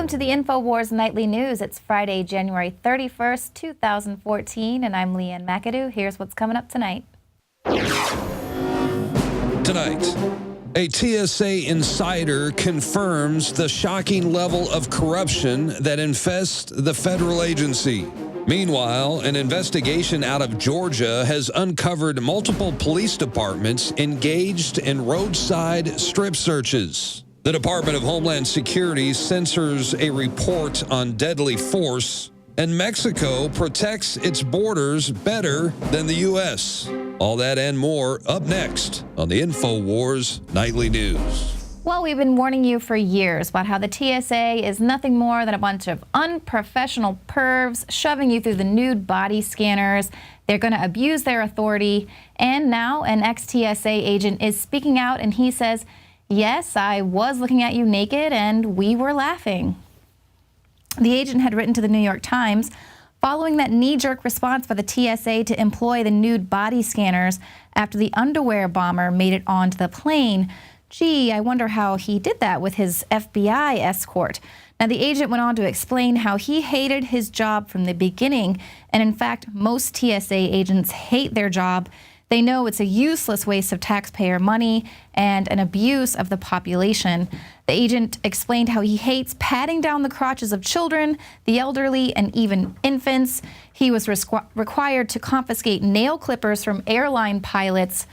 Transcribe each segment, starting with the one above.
Welcome to the Infowars Nightly News. It's Friday, January 31st, 2014, and I'm Leanne McAdoo. Here's what's coming up tonight. Tonight, a TSA insider confirms the shocking level of corruption that infests the federal agency. Meanwhile, an investigation out of Georgia has uncovered multiple police departments engaged in roadside strip searches. The Department of Homeland Security censors a report on deadly force, and Mexico protects its borders better than the U.S. All that and more up next on the Infowars Nightly News. Well, we've been warning you for years about how the TSA is nothing more than a bunch of unprofessional pervs shoving you through the nude body scanners. They're going to abuse their authority. And now an ex-TSA agent is speaking out, and he says, yes, I was looking at you naked and we were laughing. The agent had written to the New York Times following that knee-jerk response by the TSA to employ the nude body scanners after the underwear bomber made it onto the plane. Gee, I wonder how he did that with his FBI escort. Now, the agent went on to explain how he hated his job from the beginning, and in fact, most TSA agents hate their job. They know it's a useless waste of taxpayer money and an abuse of the population. The agent explained how he hates patting down the crotches of children, the elderly, and even infants. He was required to confiscate nail clippers from airline pilots,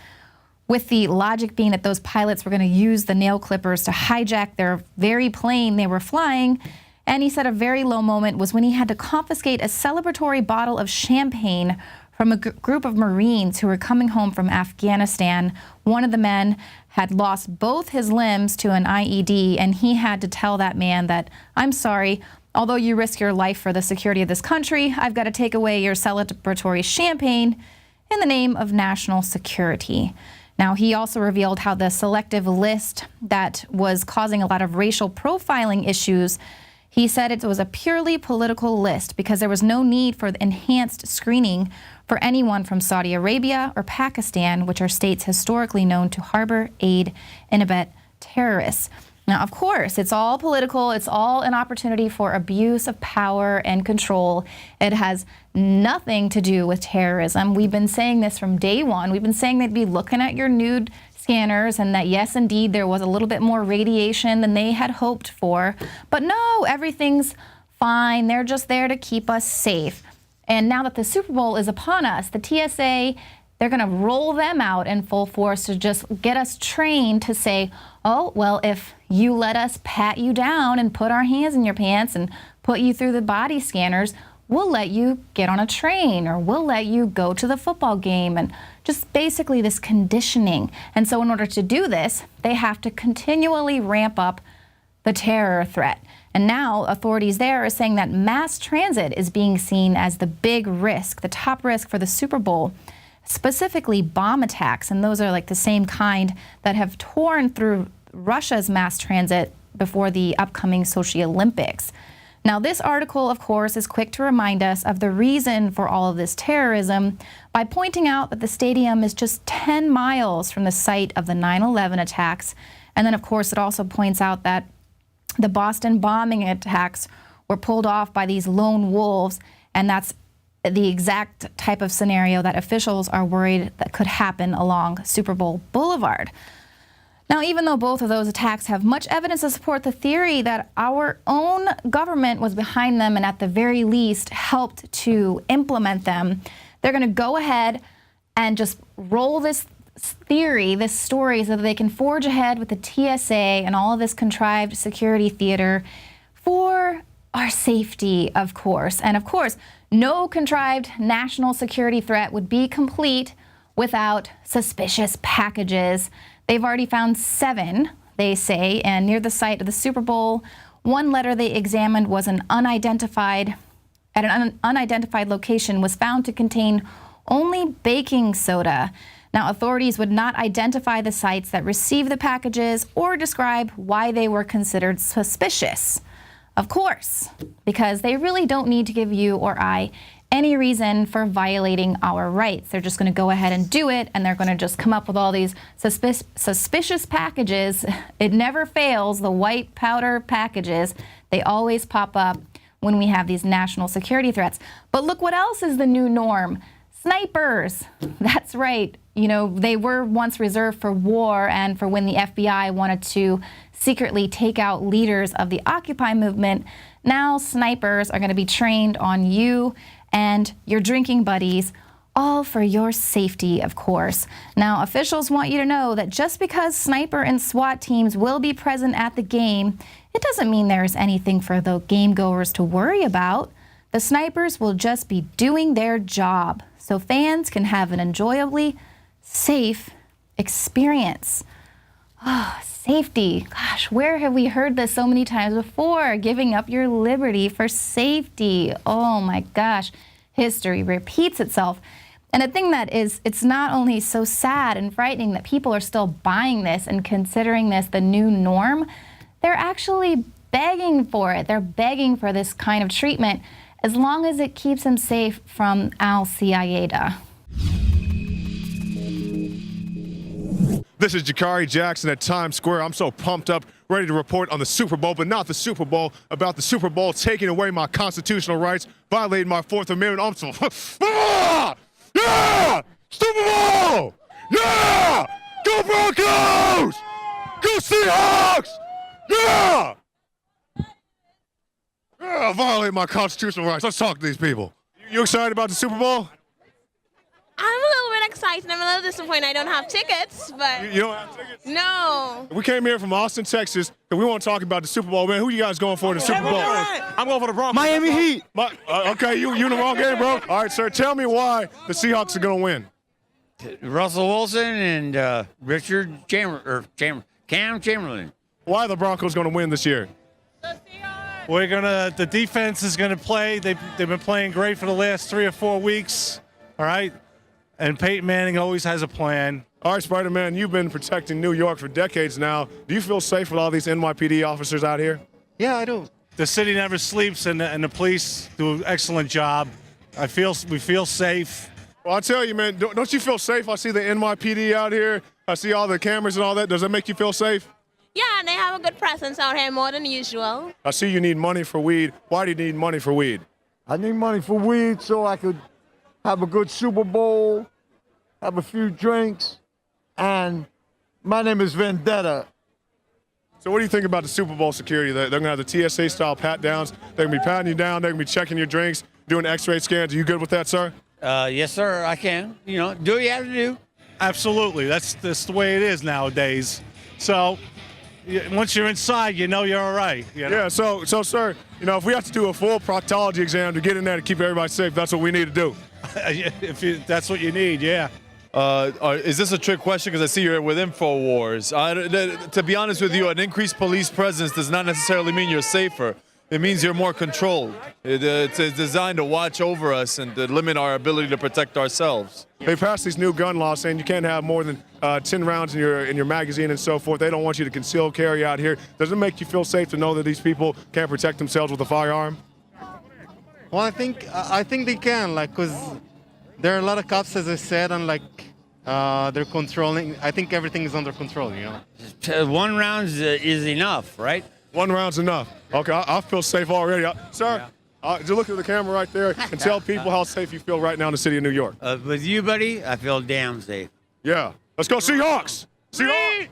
with the logic being that those pilots were going to use the nail clippers to hijack their very plane they were flying. And he said a very low moment was when he had to confiscate a celebratory bottle of champagne from a group of Marines who were coming home from Afghanistan. One of the men had lost both his limbs to an IED, and he had to tell that man that, I'm sorry, although you risk your life for the security of this country, I've got to take away your celebratory champagne in the name of national security. Now, he also revealed how the selective list that was causing a lot of racial profiling issues, he said it was a purely political list because there was no need for the enhanced screening for anyone from Saudi Arabia or Pakistan, which are states historically known to harbor, aid, and abet terrorists. Now, of course, it's all political. It's all an opportunity for abuse of power and control. It has nothing to do with terrorism. We've been saying this from day one. We've been saying they'd be looking at your nude scanners and that, yes, indeed, there was a little bit more radiation than they had hoped for. But no, everything's fine. They're just there to keep us safe. And now that the Super Bowl is upon us, the TSA, they're going to roll them out in full force to just get us trained to say, oh, well, if you let us pat you down and put our hands in your pants and put you through the body scanners, we'll let you get on a train or we'll let you go to the football game, and just basically this conditioning. And so in order to do this, they have to continually ramp up the terror threat. And now authorities there are saying that mass transit is being seen as the big risk, the top risk for the Super Bowl, specifically bomb attacks. And those are like the same kind that have torn through Russia's mass transit before the upcoming Sochi Olympics. Now, this article, of course, is quick to remind us of the reason for all of this terrorism by pointing out that the stadium is just 10 miles from the site of the 9/11 attacks. And then, of course, it also points out that the Boston bombing attacks were pulled off by these lone wolves, and that's the exact type of scenario that officials are worried that could happen along Super Bowl Boulevard. Now, even though both of those attacks have much evidence to support the theory that our own government was behind them and at the very least helped to implement them, they're going to go ahead and just roll this theory, this story, so that they can forge ahead with the TSA and all of this contrived security theater for our safety, of course. And of course, no contrived national security threat would be complete without suspicious packages. They've already found 7, they say, and near the site of the Super Bowl, one letter they examined was at an unidentified location was found to contain only baking soda. Now, authorities would not identify the sites that received the packages or describe why they were considered suspicious. Of course, because they really don't need to give you or I any reason for violating our rights. They're just going to go ahead and do it, and they're going to just come up with all these suspicious packages. It never fails, the white powder packages. They always pop up when we have these national security threats. But look what else is the new norm. Snipers. That's right. You know, they were once reserved for war and for when the FBI wanted to secretly take out leaders of the Occupy movement. Now snipers are going to be trained on you and your drinking buddies, all for your safety, of course. Now, officials want you to know that just because sniper and SWAT teams will be present at the game, it doesn't mean there's anything for the game goers to worry about. The snipers will just be doing their job, so fans can have an enjoyably safe experience. Oh, safety. Gosh, where have we heard this so many times before? Giving up your liberty for safety. Oh my gosh. History repeats itself. And the thing that is, it's not only so sad and frightening that people are still buying this and considering this the new norm, they're actually begging for it. They're begging for this kind of treatment as long as it keeps them safe from Al-Qaeda. This is Jakari Jackson at Times Square. I'm so pumped up, ready to report on the Super Bowl, but not the Super Bowl, about the Super Bowl taking away my constitutional rights, violating my Fourth Amendment. I'm so, yeah! Super Bowl! Yeah! Go Broncos! Go Seahawks! Yeah! Yeah, violate my constitutional rights. Let's talk to these people. You excited about the Super Bowl? I'm a little bit excited. I'm a little disappointed I don't have tickets, but You don't have tickets? no. We came here from Austin, Texas, and we want to talk about the Super Bowl. Man, who you guys going for in the Super Bowl? I'm going for the Broncos. Miami Heat. Okay, you in the wrong game, bro. All right, sir, tell me why the Seahawks are going to win. Russell Wilson and Cam Chamberlain. Why are the Broncos going to win this year? The defense is gonna play. They've been playing great for the last 3 or 4 weeks. All right. And Peyton Manning always has a plan. All right, Spider-Man, you've been protecting New York for decades now. Do you feel safe with all these NYPD officers out here? Yeah, I do. The city never sleeps, and the police do an excellent job. We feel safe. Well, I tell you, man, don't you feel safe? I see the NYPD out here. I see all the cameras and all that. Does that make you feel safe? Yeah, they have a good presence out here more than usual. I see you need money for weed. Why do you need money for weed? I need money for weed so I could have a good Super Bowl, have a few drinks, and my name is Vendetta. So what do you think about the Super Bowl security? They're going to have the TSA-style pat-downs. They're going to be patting you down. They're going to be checking your drinks, doing X-ray scans. Are you good with that, sir? Yes, sir, I can. You know, do what you have to do. Absolutely. That's the way it is nowadays. So once you're inside, you know you're all right. You know? Yeah, so, sir, you know, if we have to do a full proctology exam to get in there to keep everybody safe, that's what we need to do. That's what you need, yeah. Is this a trick question? Because I see you're with Infowars. To be honest with you, an increased police presence does not necessarily mean you're safer. It means you're more controlled. It's designed to watch over us and to limit our ability to protect ourselves. They passed these new gun laws saying you can't have more than 10 rounds in your magazine and so forth. They don't want you to conceal carry out here. Does it make you feel safe to know that these people can't protect themselves with a firearm? Well, I think they can, like, because there are a lot of cops, as I said, and like they're controlling. I think everything is under control, you know. 1 round is enough, right? 1 round's enough. Okay, I feel safe already. Sir, just look at the camera right there and tell people how safe you feel right now in the city of New York. With you, buddy, I feel damn safe. Yeah. Let's go Seahawks! Seahawks!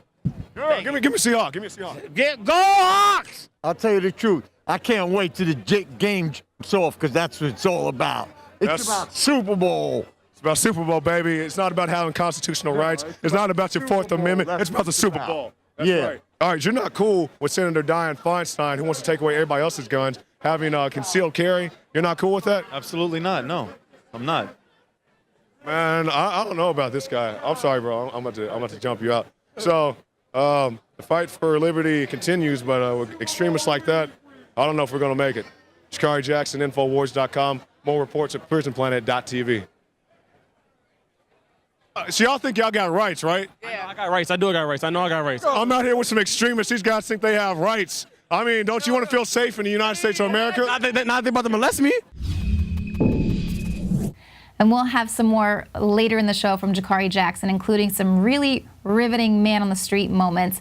Yeah, give me Seahawks. Give me a Seahawks. Go Hawks! I'll tell you the truth. I can't wait till the game jumps off because that's what it's all about. It's about Super Bowl. It's about Super Bowl, baby. It's not about having constitutional rights. It's not about your Fourth Amendment. It's about the Super Bowl. That's right. All right, you're not cool with Senator Dianne Feinstein, who wants to take away everybody else's guns, having concealed carry. You're not cool with that? Absolutely not. No, I'm not. Man, I don't know about this guy. I'm sorry, bro. I'm about to jump you out. So the fight for liberty continues, but with extremists like that, I don't know if we're going to make it. Jakari Jackson, Infowars.com. More reports at PRISONPLANET.tv. So y'all think y'all got rights, right? Yeah. I got rights. I do got rights. I know I got rights. I'm out here with some extremists. These guys think they have rights. I mean, don't you want to feel safe in the United States of America? Not they about to molest me. And we'll have some more later in the show from Jakari Jackson, including some really riveting man-on-the-street moments.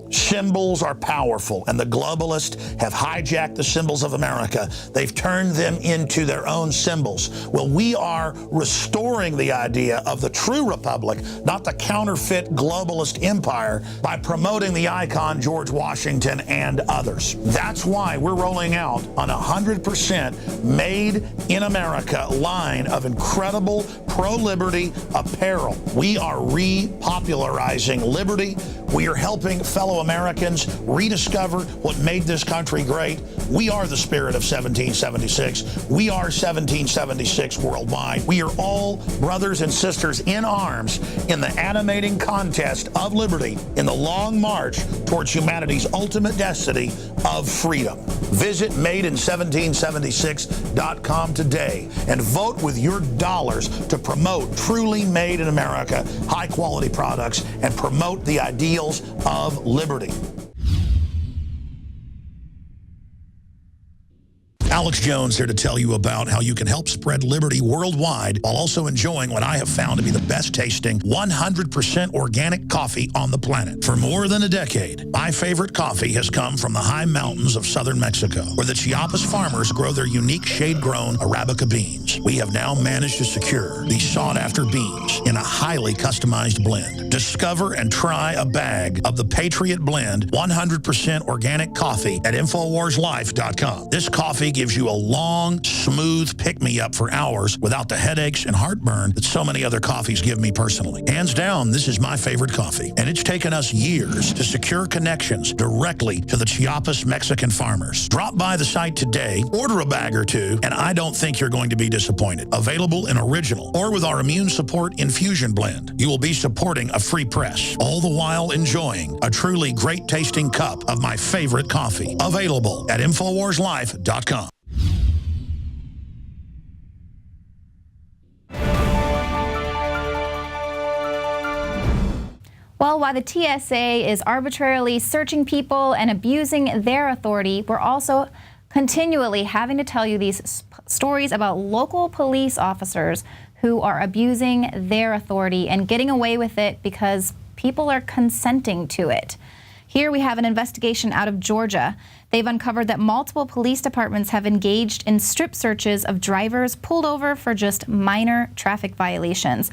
Symbols are powerful, and the globalists have hijacked the symbols of America. They've turned them into their own symbols. Well, we are restoring the idea of the true republic, not the counterfeit globalist empire, by promoting the icon George Washington and others. That's why we're rolling out an 100% made in America line of incredible pro-liberty apparel. We are repopularizing liberty. We are helping fellow Americans rediscover what made this country great. We are the spirit of 1776. We are 1776 worldwide. We are all brothers and sisters in arms in the animating contest of liberty in the long march towards humanity's ultimate destiny of freedom. Visit madein1776.com today and vote with your dollars to promote truly made in America, high-quality products, and promote the ideals of liberty. Alex Jones here to tell you about how you can help spread liberty worldwide while also enjoying what I have found to be the best tasting 100% organic coffee on the planet. For more than a decade, my favorite coffee has come from the high mountains of southern Mexico, where the Chiapas farmers grow their unique shade-grown Arabica beans. We have now managed to secure these sought-after beans in a highly customized blend. Discover and try a bag of the Patriot Blend 100% organic coffee at InfoWarsLife.com. This coffee gives you a long, smooth pick-me-up for hours without the headaches and heartburn that so many other coffees give me personally. Hands down, this is my favorite coffee, and it's taken us years to secure connections directly to the Chiapas Mexican farmers. Drop by the site today, order a bag or two, and I don't think you're going to be disappointed. Available in original or with our immune support infusion blend. You will be supporting a free press, all the while enjoying a truly great-tasting cup of my favorite coffee. Available at InfoWarsLife.com. Well, while the TSA is arbitrarily searching people and abusing their authority, we're also continually having to tell you these stories about local police officers who are abusing their authority and getting away with it because people are consenting to it. Here we have an investigation out of Georgia. They've uncovered that multiple police departments have engaged in strip searches of drivers pulled over for just minor traffic violations.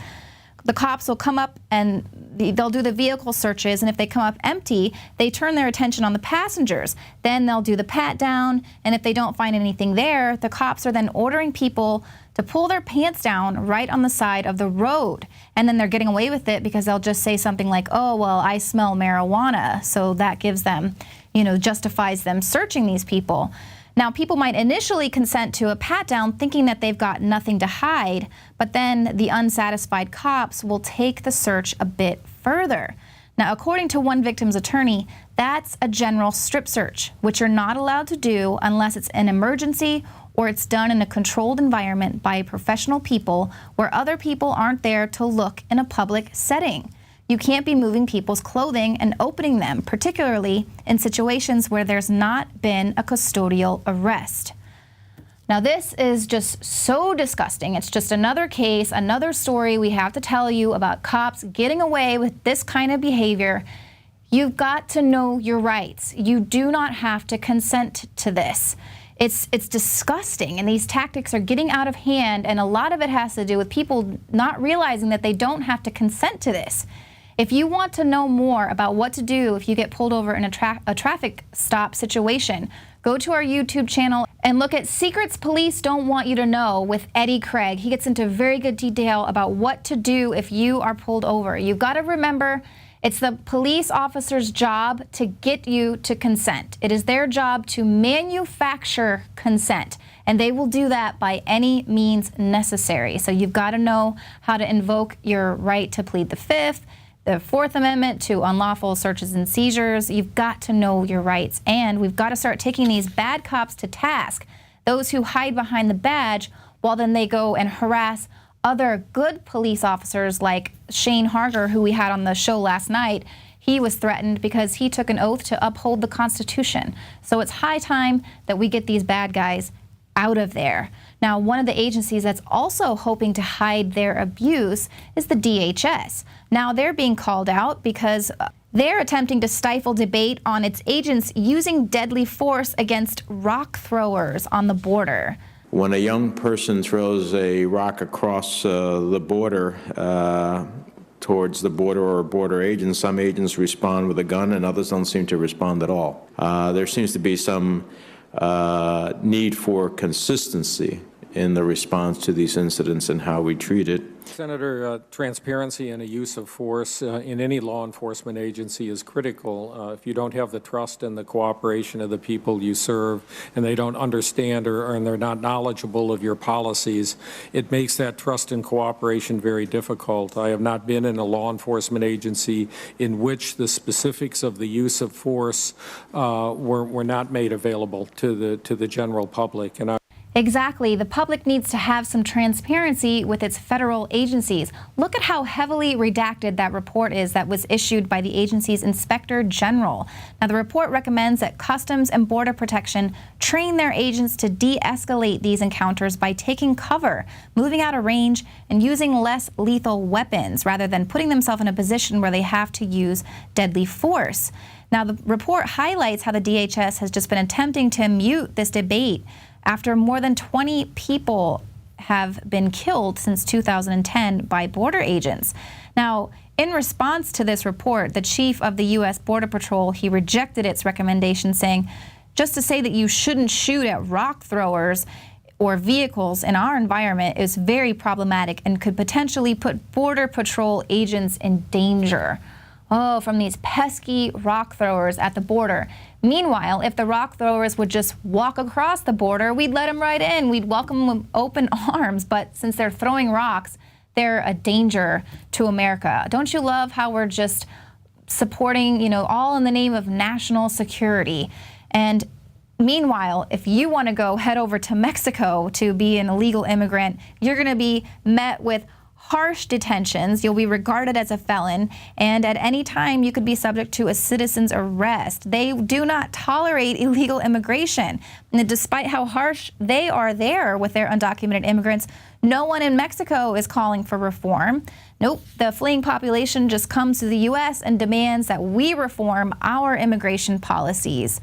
The cops will come up and they'll do the vehicle searches, and if they come up empty, they turn their attention on the passengers. Then they'll do the pat down, and if they don't find anything there, the cops are then ordering people to pull their pants down right on the side of the road. And then they're getting away with it because they'll just say something like, oh, well, I smell marijuana. So that gives them, justifies them searching these people. Now, people might initially consent to a pat-down thinking that they've got nothing to hide, but then the unsatisfied cops will take the search a bit further. Now, according to one victim's attorney, that's a general strip search, which you're not allowed to do unless it's an emergency or it's done in a controlled environment by professional people where other people aren't there to look in a public setting. You can't be moving people's clothing and opening them, particularly in situations where there's not been a custodial arrest. Now, this is just so disgusting. It's just another case, another story we have to tell you about cops getting away with this kind of behavior. You've got to know your rights. You do not have to consent to this. It's disgusting, and these tactics are getting out of hand, and a lot of it has to do with people not realizing that they don't have to consent to this. If you want to know more about what to do if you get pulled over in a traffic stop situation, go to our YouTube channel and look at Secrets Police Don't Want You to Know with Eddie Craig. He gets into very good detail about what to do if you are pulled over. You've got to remember, it's the police officer's job to get you to consent. It is their job to manufacture consent, and they will do that by any means necessary. So you've got to know how to invoke your right to plead the Fifth, the Fourth Amendment to unlawful searches and seizures. You've got to know your rights, and we've got to start taking these bad cops to task, those who hide behind the badge, while then they go and harass other good police officers like Shane Harger, who we had on the show last night. he was threatened because he took an oath to uphold the Constitution. So it's high time that we get these bad guys out of there. Now, one of the agencies that's also hoping to hide their abuse is the DHS. Now, they're being called out because they're attempting to stifle debate on its agents using deadly force against rock throwers on the border. When a young person throws a rock across the border towards the border or border agents, some agents respond with a gun and others don't seem to respond at all. There seems to be some need for consistency in the response to these incidents and how we treat it. Senator, transparency and a use of force in any law enforcement agency is critical. If you don't have the trust and the cooperation of the people you serve, and they don't understand and they're not knowledgeable of your policies, it makes that trust and cooperation very difficult. I have not been in a law enforcement agency in which the specifics of the use of force were not made available to the general public. And Exactly. The public needs to have some transparency with its federal agencies. Look at how heavily redacted that report is that was issued by the agency's Inspector General. Now, the report recommends that Customs and Border Protection train their agents to de-escalate these encounters by taking cover, moving out of range, and using less lethal weapons rather than putting themselves in a position where they have to use deadly force. Now, the report highlights how the DHS has just been attempting to mute this debate after more than 20 people have been killed since 2010 by border agents. Now, in response to this report, the chief of the U.S. Border Patrol, he rejected its recommendation, saying, just to say that you shouldn't shoot at rock throwers or vehicles in our environment is very problematic and could potentially put Border Patrol agents in danger. Oh, from these pesky rock throwers at the border. Meanwhile, if the rock throwers would just walk across the border, we'd let them right in. We'd welcome them with open arms. But since they're throwing rocks, they're a danger to America. Don't you love how we're just supporting, all in the name of national security? And meanwhile, if you want to go head over to Mexico to be an illegal immigrant, you're going to be met with harsh detentions. You'll be regarded as a felon, and at any time you could be subject to a citizen's arrest. They do not tolerate illegal immigration. And despite how harsh they are there with their undocumented immigrants, no one in Mexico is calling for reform. Nope, the fleeing population just comes to the U.S. and demands that we reform our immigration policies.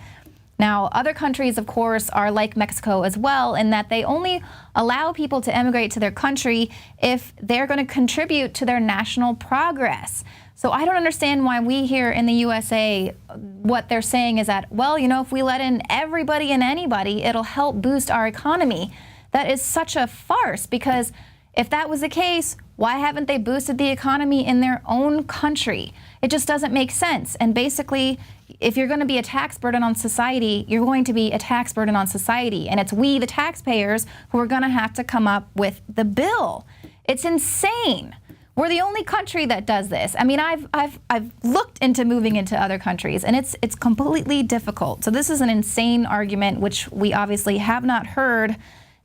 Now, other countries, of course, are like Mexico as well in that they only allow people to emigrate to their country if they're going to contribute to their national progress. So I don't understand why we here in the USA, what they're saying is that, well, if we let in everybody and anybody, it'll help boost our economy. That is such a farce, because if that was the case, why haven't they boosted the economy in their own country? It just doesn't make sense. And basically, if you're going to be a tax burden on society, you're going to be a tax burden on society. And it's we, the taxpayers, who are going to have to come up with the bill. It's insane. We're the only country that does this. I mean, I've looked into moving into other countries, and it's completely difficult. So this is an insane argument, which we obviously have not heard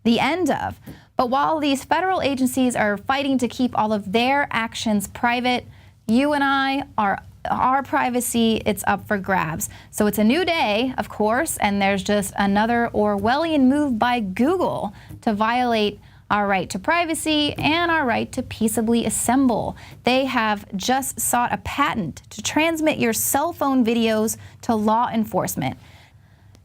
the end of. But while these federal agencies are fighting to keep all of their actions private, you and I our privacy, it's up for grabs. So it's a new day, of course, and there's just another Orwellian move by Google to violate our right to privacy and our right to peaceably assemble. They have just sought a patent to transmit your cell phone videos to law enforcement.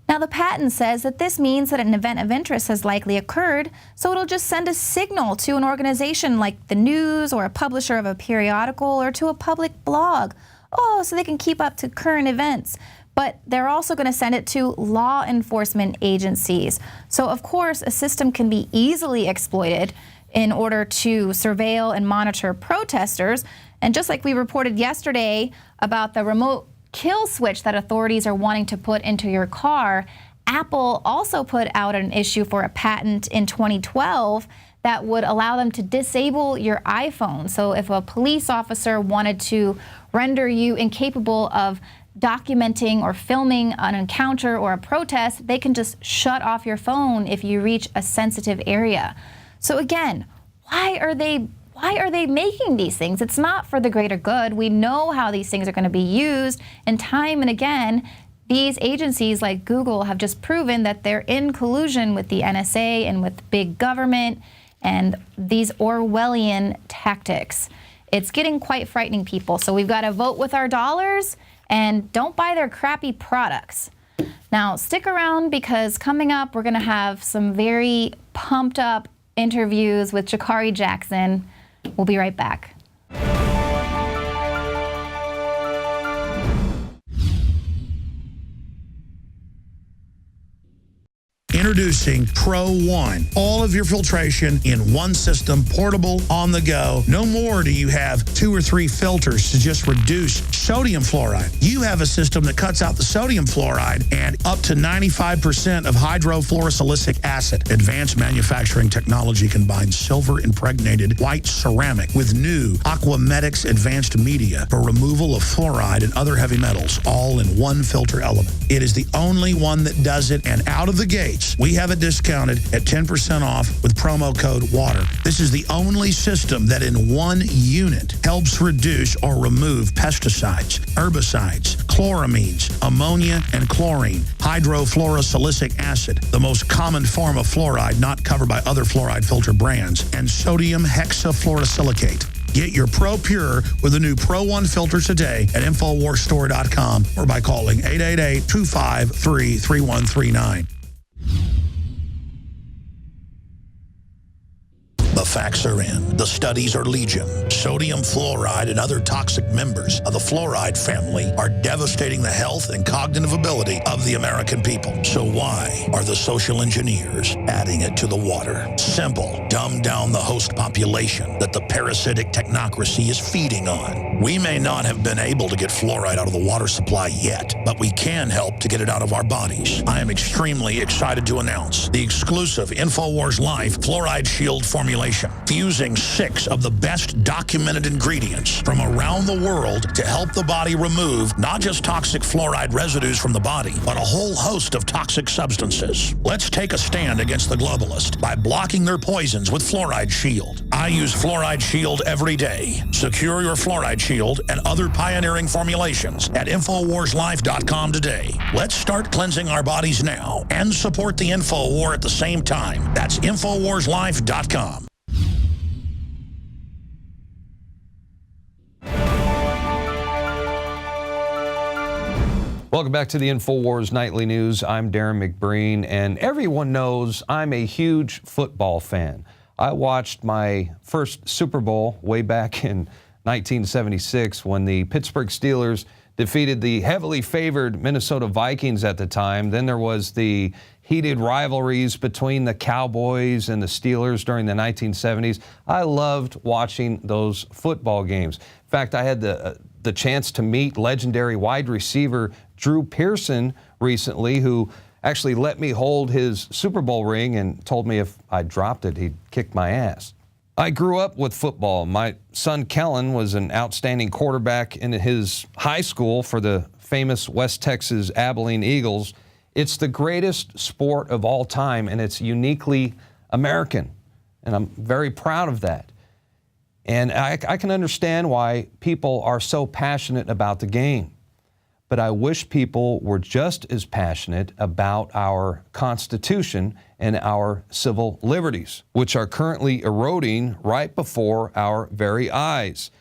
Now, the patent says that this means that an event of interest has likely occurred, so it'll just send a signal to an organization like the news or a publisher of a periodical or to a public blog. Oh, so they can keep up to current events. But they're also going to send it to law enforcement agencies. So, of course, a system can be easily exploited in order to surveil and monitor protesters. And just like we reported yesterday about the remote kill switch that authorities are wanting to put into your car, Apple also put out an issue for a patent in 2012 that would allow them to disable your iPhone. So if a police officer wanted to render you incapable of documenting or filming an encounter or a protest, they can just shut off your phone if you reach a sensitive area. So again, why are they why are they making these things? It's not for the greater good. We know how these things are going to be used, and time and again, these agencies like Google have just proven that they're in collusion with the NSA and with big government and these Orwellian tactics. It's getting quite frightening, people. So we've got to vote with our dollars and don't buy their crappy products. Now, stick around because coming up, we're going to have some very pumped up interviews with Jakari Jackson. We'll be right back. Introducing Pro One. All of your filtration in one system, portable, on the go. No more do you have 2 or 3 filters to just reduce sodium fluoride. You have a system that cuts out the sodium fluoride and up to 95% of hydrofluorosilicic acid. Advanced manufacturing technology combines silver-impregnated white ceramic with new Aquamedics advanced media for removal of fluoride and other heavy metals, all in one filter element. It is the only one that does it, and out of the gates, we have it discounted at 10% off with promo code WATER. This is the only system that in one unit helps reduce or remove pesticides, herbicides, chloramines, ammonia, and chlorine, hydrofluorosilicic acid, the most common form of fluoride not covered by other fluoride filter brands, and sodium hexafluorosilicate. Get your Pro Pure with the new Pro One filter today at InfoWarsStore.com or by calling 888-253-3139. The facts are in. The studies are legion. Sodium fluoride and other toxic members of the fluoride family are devastating the health and cognitive ability of the American people. So why are the social engineers adding it to the water? Simple. Dumb down the host population that the parasitic technocracy is feeding on. We may not have been able to get fluoride out of the water supply yet, but we can help to get it out of our bodies. I am extremely excited to announce the exclusive Infowars Life Fluoride Shield formulation, fusing 6 of the best documented ingredients from around the world to help the body remove not just toxic fluoride residues from the body, but a whole host of toxic substances. Let's take a stand against the globalists by blocking their poisons with Fluoride Shield. I use Fluoride Shield every day. Secure your Fluoride Shield and other pioneering formulations at InfoWarsLife.com today. Let's start cleansing our bodies now and support the Info War at the same time. That's InfoWarsLife.com. Welcome back to the Infowars Nightly News. I'm Darren McBreen, and everyone knows I'm a huge football fan. I watched my first Super Bowl way back in 1976 when the Pittsburgh Steelers defeated the heavily favored Minnesota Vikings at the time. Then there was the heated rivalries between the Cowboys and the Steelers during the 1970s. I loved watching those football games. In fact, I had the chance to meet legendary wide receiver Drew Pearson recently, who actually let me hold his Super Bowl ring and told me if I dropped it, he'd kick my ass. I grew up with football. My son Kellen was an outstanding quarterback in his high school for the famous West Texas Abilene Eagles. It's the greatest sport of all time, and it's uniquely American, and I'm very proud of that. And I can understand why people are so passionate about the game. But I wish people were just as passionate about our Constitution and our civil liberties, which are currently eroding right before our very eyes.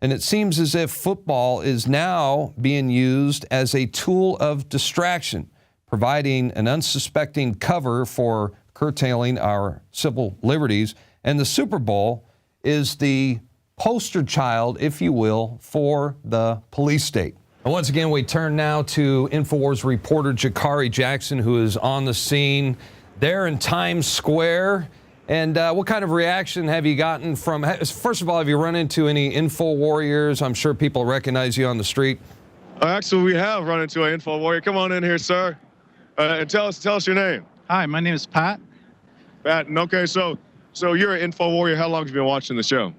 And it seems as if football is now being used as a tool of distraction, providing an unsuspecting cover for curtailing our civil liberties. And the Super Bowl is the poster child, if you will, for the police state. And once again, we turn now to Infowars reporter Jakari Jackson, who is on the scene there in Times Square. And what kind of reaction have you gotten from, first of all, have you run into any Info Warriors? I'm sure people recognize you on the street. Actually, we have run into an Info Warrior. Come on in here, sir, and tell us your name. Hi, my name is Pat. Pat, and okay, so you're an Info Warrior. How long have you been watching the show?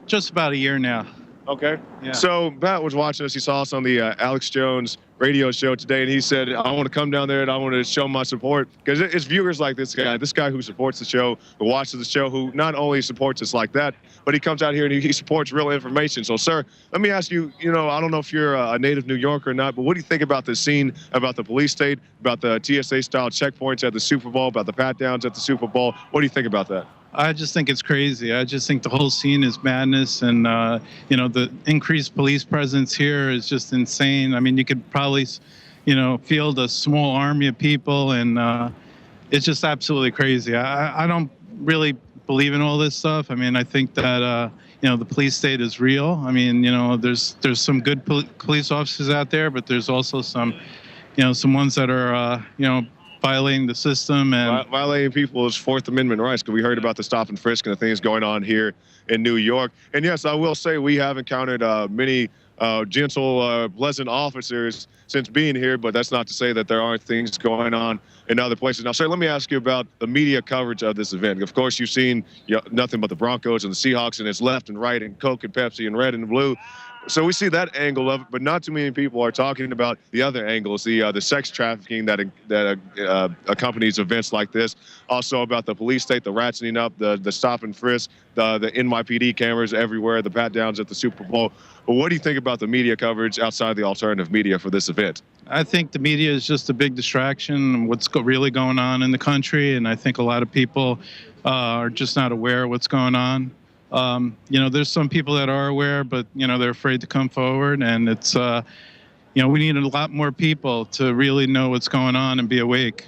Just about a year now. Okay. Yeah. So Matt was watching us. He saw us on the Alex Jones radio show today, and he said, I want to come down there and I want to show my support, because it's viewers like this guy who supports the show, who watches the show, who not only supports us like that, but he comes out here and he supports real information. So, sir, let me ask you, I don't know if you're a native New Yorker or not, but what do you think about this scene, about the police state, about the TSA-style checkpoints at the Super Bowl, about the pat-downs at the Super Bowl? What do you think about that? I just think it's crazy. I just think the whole scene is madness, and the increased police presence here is just insane. I mean, you could probably, field a small army of people, and it's just absolutely crazy. I don't really believe in all this stuff. I mean, I think that the police state is real. I mean, there's some good police officers out there, but there's also some ones that are violating the system and violating people's Fourth Amendment rights, because we heard about the stop and frisk and the things going on here in New York. And yes, I will say we have encountered many gentle, pleasant officers since being here, but that's not to say that there aren't things going on in other places. Now, sir, let me ask you about the media coverage of this event. Of course, you've seen nothing but the Broncos and the Seahawks, and it's left and right, and Coke and Pepsi and red and blue. So we see that angle of it, but not too many people are talking about the other angles, the sex trafficking that accompanies events like this. Also about the police state, the ratcheting up, the stop and frisk, the NYPD cameras everywhere, the pat downs at the Super Bowl. But what do you think about the media coverage outside the alternative media for this event? I think the media is just a big distraction of what's really going on in the country, and I think a lot of people are just not aware of what's going on. There's some people that are aware, but they're afraid to come forward, and it's we need a lot more people to really know what's going on and be awake,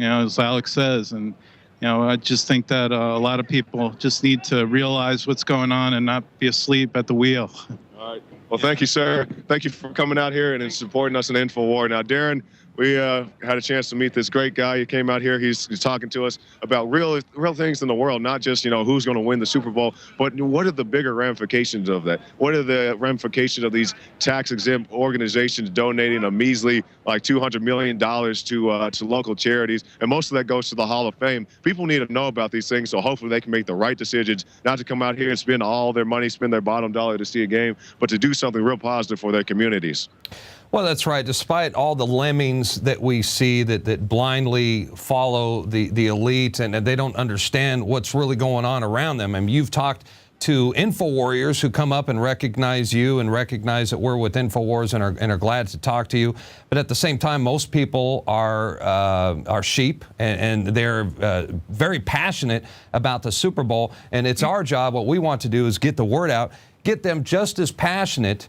as Alex says. And I just think that a lot of people just need to realize what's going on and not be asleep at the wheel. All right. Well, thank you, sir. Thank you for coming out here and supporting us in Infowars. Now, Darren, we had a chance to meet this great guy. He came out here. He's talking to us about real things in the world, not just, who's going to win the Super Bowl, but what are the bigger ramifications of that? What are the ramifications of these tax-exempt organizations donating a measly, like $200 million to local charities? And most of that goes to the Hall of Fame. People need to know about these things, so hopefully they can make the right decisions, not to come out here and spend all their money, spend their bottom dollar to see a game, but to do something real positive for their communities. Well, that's right. Despite all the lemmings that we see that blindly follow the elite, and they don't understand what's really going on around them. I mean, you've talked to InfoWarriors who come up and recognize you and recognize that we're with InfoWars and are glad to talk to you. But at the same time, most people are sheep, and they're very passionate about the Super Bowl. And it's our job. What we want to do is get the word out, get them just as passionate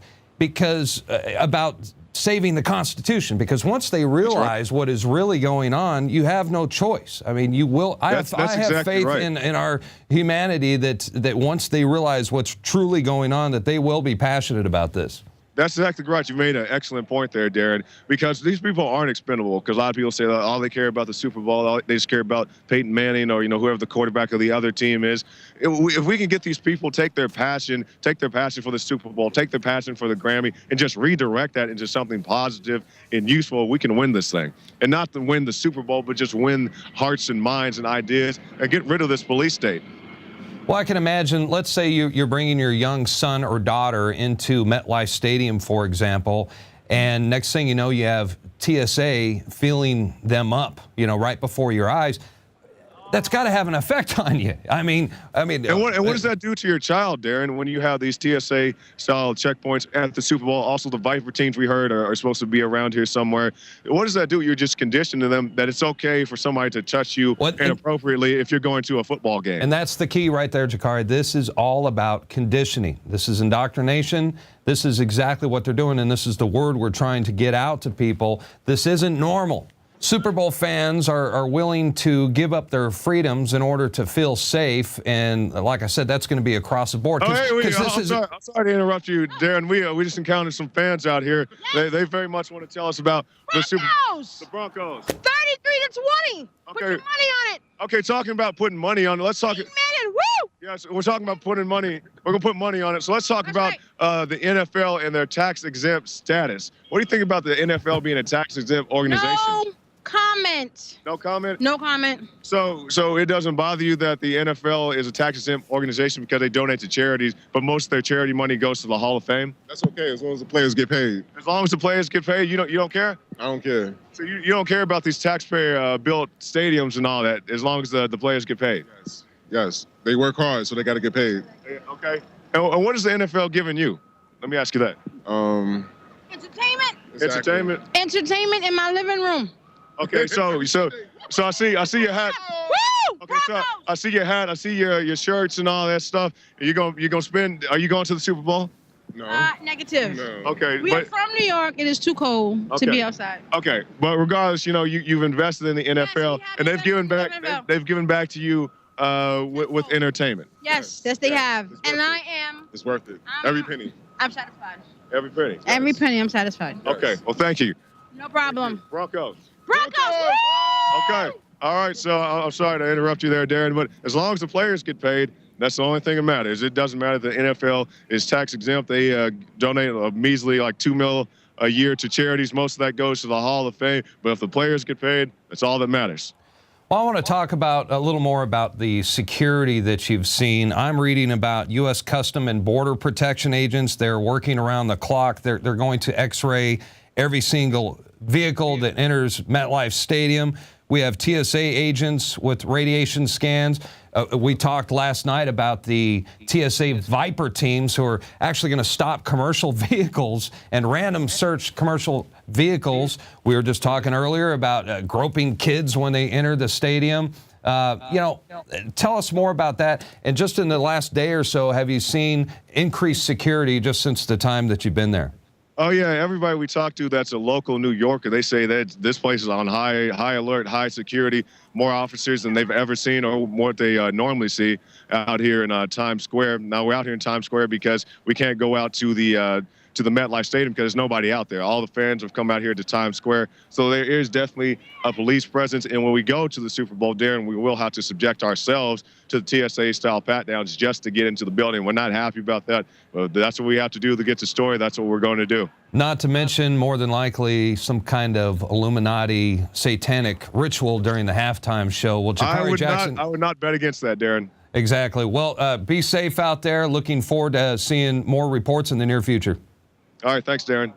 about saving the Constitution, because once they realize what is really going on, you have no choice. I mean, you will. I have faith in our humanity that once they realize what's truly going on, that they will be passionate about this. That's exactly right. You made an excellent point there, Darren, because these people aren't expendable, because a lot of people say that all they care about the Super Bowl, they just care about Peyton Manning or, whoever the quarterback of the other team is. If we can get these people take their passion for the Super Bowl, take their passion for the Grammy, and just redirect that into something positive and useful, we can win this thing. And not to win the Super Bowl, but just win hearts and minds and ideas and get rid of this police state. Well, I can imagine, let's say you're bringing your young son or daughter into MetLife Stadium, for example, and next thing you know, you have TSA feeling them up, right before your eyes. That's got to have an effect on you. I mean. And what does that do to your child, Darren, when you have these TSA-style checkpoints at the Super Bowl? Also, the Viper teams we heard are supposed to be around here somewhere. What does that do? You're just conditioning them that it's okay for somebody to touch you inappropriately if you're going to a football game. And that's the key right there, Jakari. This is all about conditioning. This is indoctrination. This is exactly what they're doing, and this is the word we're trying to get out to people. This isn't normal. Super Bowl fans are willing to give up their freedoms in order to feel safe, and like I said, that's going to be across the board. I'm sorry to interrupt you, Darren. We just encountered some fans out here. They very much want to tell us about the Broncos. 33-20. Okay. Put your money on it. Okay, talking about putting money on it. Let's talk. Woo! Yes, we're talking about putting money. We're going to put money on it. So let's talk about the NFL and their tax-exempt status. What do you think about the NFL being a tax-exempt organization? No, comment. No comment? No comment. So it doesn't bother you that the NFL is a tax-exempt organization because they donate to charities, but most of their charity money goes to the Hall of Fame? That's okay as long as the players get paid. As long as the players get paid, you don't care? I don't care. So you don't care about these taxpayer-built stadiums and all that, as long as the players get paid? Yes. They work hard, so they got to get paid. Okay. And what is the NFL giving you? Let me ask you that. Entertainment. Entertainment. Entertainment in my living room. Okay, so I see your hat. Woo! Okay, so I see your hat. I see your shirts and all that stuff. Are you gonna spend? Are you going to the Super Bowl? No. Negative. No. Okay, We are from New York. It is too cold to be outside. Okay, but regardless, you've invested in the NFL, and they've given back. NFL. They've given back to you with entertainment. Yes, they have. And I am. It's worth it. Every penny. I'm satisfied. Every penny. Every penny, I'm satisfied. Okay, well, thank you. No problem. Broncos. Broncos! Woo! Okay. All right. So I'm sorry to interrupt you there, Darren, but as long as the players get paid, that's the only thing that matters. It doesn't matter that the NFL is tax exempt. They donate a measly like $2 million a year to charities. Most of that goes to the Hall of Fame. But if the players get paid, that's all that matters. Well, I want to talk about a little more about the security that you've seen. I'm reading about U.S. Custom and Border Protection agents. They're working around the clock. They're going to X-ray every single vehicle that enters MetLife Stadium. We have TSA agents with radiation scans. We talked last night about the TSA Viper teams who are actually going to stop commercial vehicles and random search commercial vehicles. We were just talking earlier about groping kids when they enter the stadium. Tell us more about that. And just in the last day or so, have you seen increased security just since the time that you've been there? Oh, yeah. Everybody we talk to that's a local New Yorker, they say that this place is on high alert, high security, more officers than they've ever seen or what they normally see out here in Times Square. Now, we're out here in Times Square because we can't go out to the MetLife Stadium because there's nobody out there. All the fans have come out here to Times Square. So there is definitely a police presence. And when we go to the Super Bowl, Darren, we will have to subject ourselves to the TSA-style pat-downs just to get into the building. We're not happy about that, but that's what we have to do to get the story. That's what we're going to do. Not to mention, more than likely, some kind of Illuminati satanic ritual during the halftime show. Well, Jakari Jackson, I would not bet against that, Darren. Exactly. Well, be safe out there. Looking forward to seeing more reports in the near future. All right. Thanks, Darren.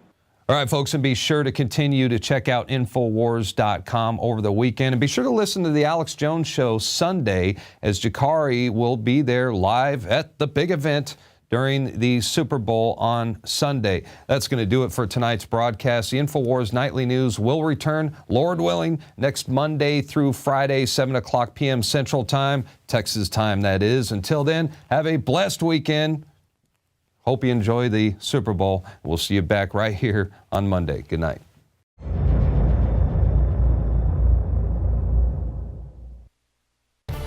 All right, folks, and be sure to continue to check out Infowars.com over the weekend. And be sure to listen to the Alex Jones Show Sunday, as Jakari will be there live at the big event during the Super Bowl on Sunday. That's going to do it for tonight's broadcast. The Infowars Nightly News will return, Lord willing, next Monday through Friday, 7 o'clock p.m. Central Time, Texas time, that is. Until then, have a blessed weekend. Hope you enjoy the Super Bowl. We'll see you back right here on Monday. Good night.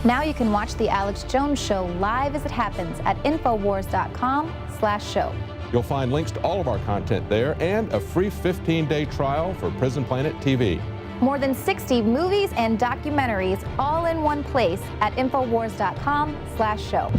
Now you can watch The Alex Jones Show live as it happens at Infowars.com/show. You'll find links to all of our content there and a free 15-day trial for Prison Planet TV. More than 60 movies and documentaries all in one place at Infowars.com/show.